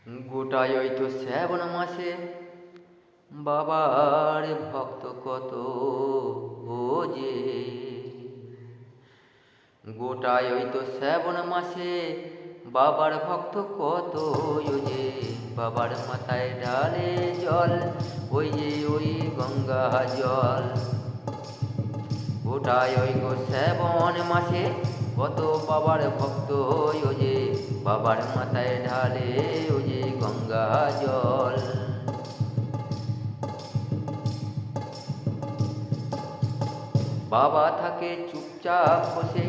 গোটায় ওই তো শ্রাবণ মাসে বাবার ভক্ত কত ও যে। গোটায় ওই তো শ্রাবণ মাসে বাবার ভক্ত কত ও যে। বাবার মাথায় ঢালে জল ওই যে ওই গঙ্গা জল। গোটায় ওই গো শ্রাবণ মাসে কত বাবার ভক্ত ও যে। বাবার মাথায় ঢালে ও যে গঙ্গা জল। বাবা থাকে চুপচাপ বসে,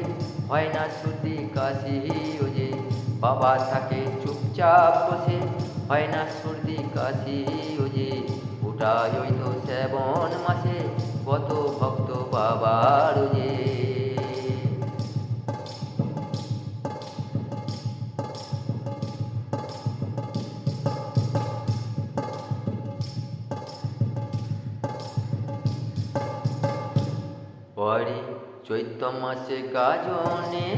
হয় না সর্দি কাশি ও যে। বাবা থাকে চুপচাপ বসে, হয় না সর্দি কাশি ও যে। গোটায় ওই তো শ্রাবণ মাসে কত ভক্ত বাবার ও যে। পরে চৈত্র মাসে গাজনে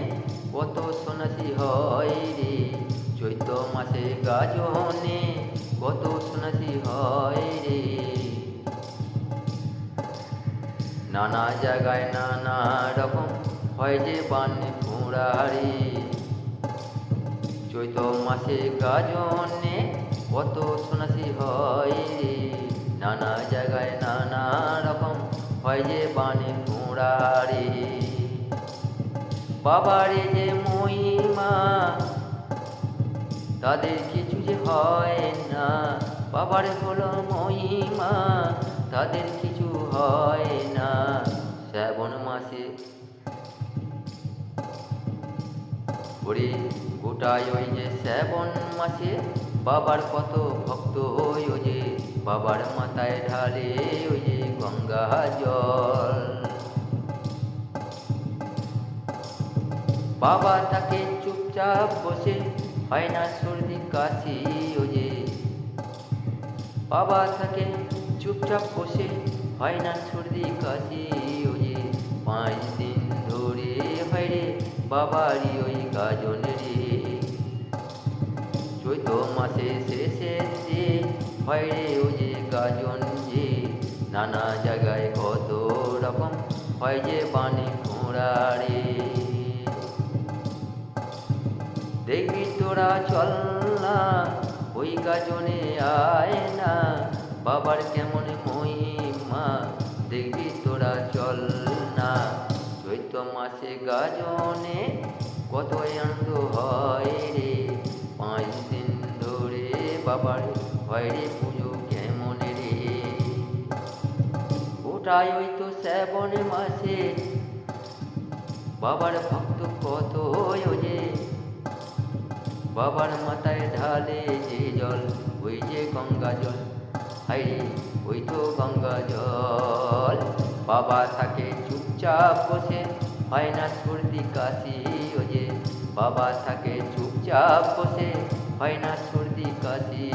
কত সন্ন্যাসী হয় রে। চৈত্র মাসে গাজনে কত সন্ন্যাসী হয় রে। নানা জায়গায় নানা রকম হয় যে বান ফুঁড়ারে। চৈত্র মাসে গাজনে কত সন্ন্যাসী হয় রে। নানা জায়গায় নানা রকম হয় যে বানে ফুঁড়ারে। বাবারে যে মহিমা তাদের কিছু যে হয় না। বাবার হলো মহিমা তাদের কিছু হয় না। শ্রাবণ মাসে ওরে গোটায় ওই যে শ্রাবণ মাসে বাবার কত ভক্ত ও যে। বাবার মাথায় ঢালে ওই যে গঙ্গা জল। বাবা তাকে চুপচাপ বসে, হয় না সর্দি কাশি ও যে। বাবা থাকে চুপচাপ বসে, হয় না সর্দি কাশি ও যে। 5 দিন ধরে হয় রে বাবারই ওই গাজন রে। চৈত্র মাসে শেষে হয় রে ও যে গাজন যে। নানা জায়গায় কত রকম হয় যে বানে ফোঁড়া রে। দেখবি তোরা চল না ওই গাজনে আয় না। বাবার কেমন মহিমা দেখবি তোরা চল না। চৈত্র মাসে গাজনে কত আনন্দ হয় রে। 5 দিন ধরে বাবার হয় রে পুজো কেমন রে। ওটাই ওই তো শ্রাবণ মাসে বাবার ভক্ত কত ও যে। বাবার মাথায় ঢালে যে জল ওই যে গঙ্গা জল। হাইরে ওই তো গঙ্গা জল। বাবা থাকে চুপচাপ বসে, হয় না সর্দি কাশি ও যে। বাবা থাকে চুপচাপ বসে, হয় না সর্দি কাশি